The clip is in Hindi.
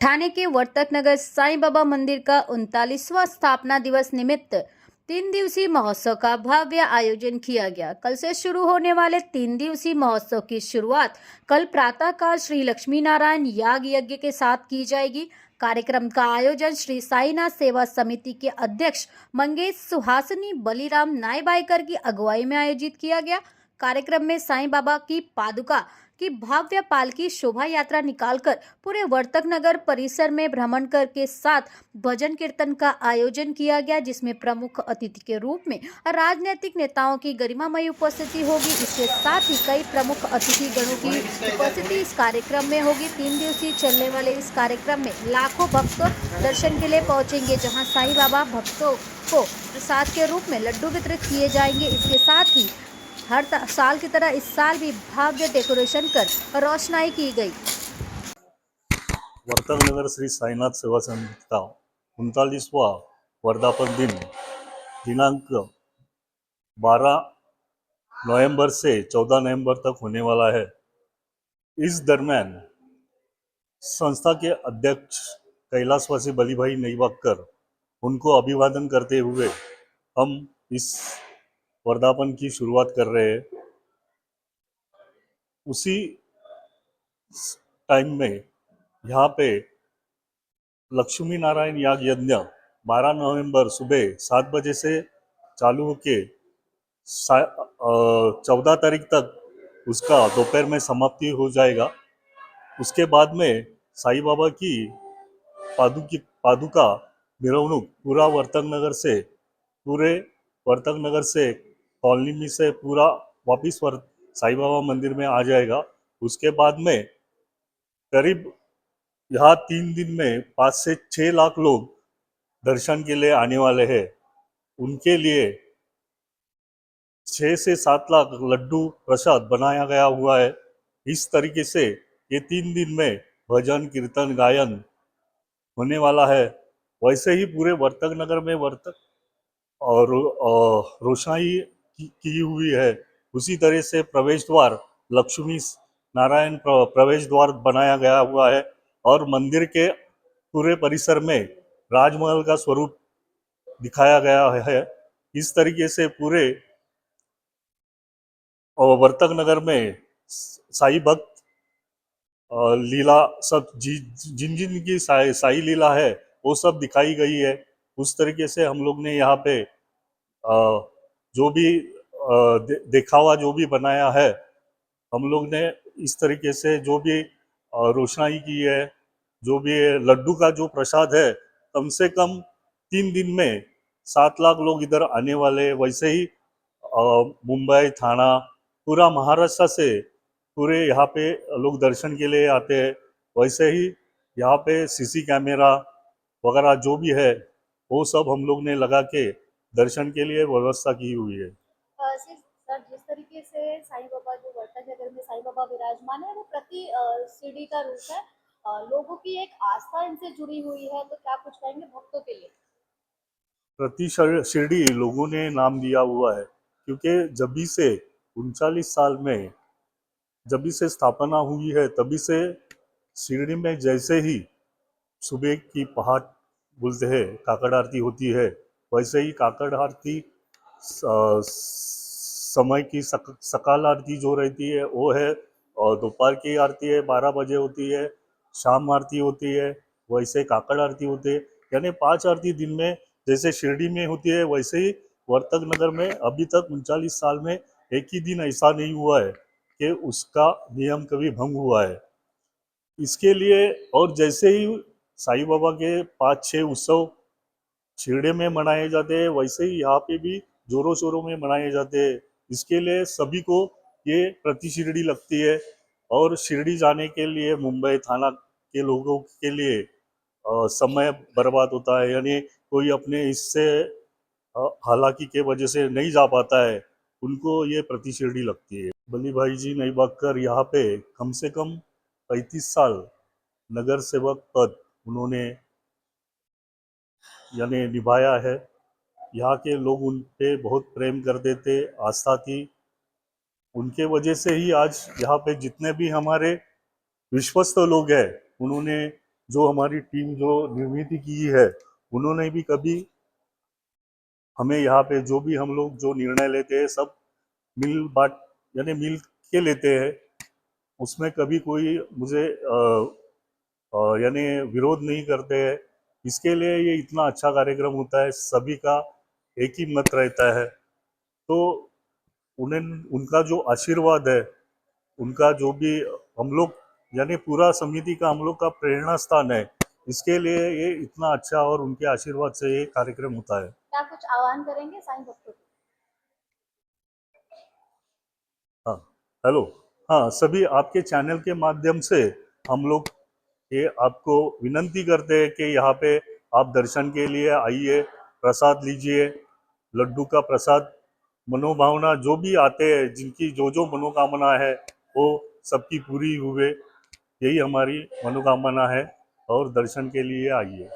ठाणे के वर्तक नगर साईं बाबा मंदिर का 39वां स्थापना दिवस निमित्त 3 दिवसीय महोत्सव का भव्य आयोजन किया गया। कल से शुरू होने वाले 3 दिवसीय महोत्सव की शुरुआत कल प्रातःकाल श्री लक्ष्मी नारायण याग यज्ञ के साथ की जाएगी। कार्यक्रम का आयोजन श्री साईनाथ सेवा समिति के अध्यक्ष मंगेश सुहासिनी बलिराम नायबाईकर की अगुवाई में आयोजित किया गया। कार्यक्रम में साईं बाबा की पादुका की भव्य पालकी शोभा यात्रा निकालकर पूरे वर्तक नगर परिसर में भ्रमण कर के साथ भजन कीर्तन का आयोजन किया गया, जिसमें प्रमुख अतिथि के रूप में राजनीतिक नेताओं की गरिमामयी उपस्थिति होगी। इसके साथ ही कई प्रमुख अतिथि गणों की उपस्थिति इस कार्यक्रम में होगी। 3 दिवसीय चलने वाले इस कार्यक्रम में लाखों भक्त दर्शन के लिए पहुंचेंगे, जहां साईं बाबा भक्तों को प्रसाद के रूप में लड्डू वितरित किए जाएंगे। इसके साथ ही हर साल की तरह इस साल भी भव्य डेकोरेशन कर रोशनाई की गई। वर्तक नगर श्री साईनाथ सेवा समिति का 39वां वर्धापन दिन दिनांक 12 नवंबर से 14 नवंबर तक होने वाला है। इस दरमियान संस्था के अध्यक्ष कैलाशवासी बलीभाई नईबागकर उनको अभिवादन करते हुए हम इस वर्धापन की शुरुआत कर रहे हैं। उसी टाइम में यहाँ पे लक्ष्मी नारायण याग यज्ञ 12 नवंबर सुबह 7 बजे से चालू होके 14 तारीख तक उसका दोपहर में समाप्ति हो जाएगा। उसके बाद में साईं बाबा की पादुका मिरवणूक पूरे वर्तक नगर से कॉलोनी में से पूरा वापिस साईं बाबा मंदिर में आ जाएगा। उसके बाद में करीब यहाँ 3 दिन में 5 से 6 लाख लोग दर्शन के लिए आने वाले हैं। उनके लिए 6 से 7 लाख लड्डू प्रसाद बनाया गया हुआ है। इस तरीके से ये 3 दिन में भजन कीर्तन गायन होने वाला है। वैसे ही पूरे वर्तक नगर में और रोशनाई की हुई है। उसी तरह से प्रवेश द्वार लक्ष्मी नारायण प्रवेश द्वार बनाया गया हुआ है और मंदिर के पूरे परिसर में राजमहल का स्वरूप दिखाया गया है। इस तरीके से पूरे वर्तक नगर में साई भक्त लीला सब जिन जिन की साई लीला है वो सब दिखाई गई है। उस तरीके से हम लोग ने यहाँ पे जो भी दिखावा जो भी बनाया है, हम लोग ने इस तरीके से जो भी रोशनाई की है, जो भी लड्डू का जो प्रसाद है, कम से कम 3 दिन में 7 लाख लोग इधर आने वाले। वैसे ही मुंबई थाना पूरा महाराष्ट्र से पूरे यहाँ पे लोग दर्शन के लिए आते हैं। वैसे ही यहाँ पे सीसी कैमरा वगैरह जो भी है वो सब हम लोग ने लगा के दर्शन के लिए व्यवस्था की हुई है। सर, जिस तरीके से साईं बाबा जो वर्तक नगर में साईं बाबा विराजमान है वो प्रति सीढ़ी का रूप है। लोगों की एक आस्था इनसे जुड़ी हुई है, तो क्या कुछ कहेंगे भक्तों के लिए? प्रति शिरडी लोगों ने नाम दिया हुआ है क्योंकि जब से 39 साल में जब से स्थापना हुई है तभी से शिरडी में जैसे ही सुबह की पहाड़ बोलते हैं काकड़ आरती होती है, वैसे ही काकड़ आरती समय की सकाल आरती जो रहती है वो है, और दोपहर की आरती है 12 बजे होती है, शाम आरती होती है, वैसे काकड़ आरती होती है। यानी 5 आरती दिन में जैसे शिरडी में होती है वैसे ही वर्तक नगर में अभी तक 39 साल में एक ही दिन ऐसा नहीं हुआ है कि उसका नियम कभी भंग हुआ है। इसके लिए और जैसे ही साईं बाबा के 5-6 उत्सव शिरडी में मनाए जाते हैं वैसे ही यहाँ पे भी जोरों शोरों में मनाए जाते हैं। इसके लिए सभी को ये प्रति शिरडी लगती है और शिरडी जाने के लिए मुंबई थाना के लोगों के लिए समय बर्बाद होता है। यानी कोई अपने इससे हालाकी के वजह से नहीं जा पाता है, उनको ये प्रति शिरडी लगती है। बली भाई जी नईबागकर यहाँ पे कम से कम 35 साल नगर सेवक पद उन्होंने यानी निभाया है। यहाँ के लोग उन पे बहुत प्रेम करते थे, आस्था थी। उनके वजह से ही आज यहाँ पे जितने भी हमारे विश्वस्त लोग हैं उन्होंने जो हमारी टीम जो निर्मित की है, उन्होंने भी कभी हमें यहाँ पे जो भी हम लोग जो निर्णय लेते हैं सब मिल बांट यानी मिल के लेते हैं। उसमें कभी कोई मुझे यानी विरोध नहीं करते हैं। इसके लिए ये इतना अच्छा कार्यक्रम होता है, सभी का एक ही मत रहता है। तो उन्हें उनका जो आशीर्वाद है, उनका जो भी हम लोग यानी पूरा समिति का हम लोग का प्रेरणा स्थान है। इसके लिए ये इतना अच्छा और उनके आशीर्वाद से ये कार्यक्रम होता है। क्या कुछ आह्वान करेंगे साईं भक्तों को? हाँ, हेलो। हाँ, सभी आपके चैनल के माध्यम से हम लोग ये आपको विनंती करते हैं कि यहाँ पे आप दर्शन के लिए आइए, प्रसाद लीजिए। लड्डू का प्रसाद, मनोभावना जो भी आते हैं, जिनकी जो जो मनोकामना है वो सबकी पूरी हुए, यही हमारी मनोकामना है। और दर्शन के लिए आइए।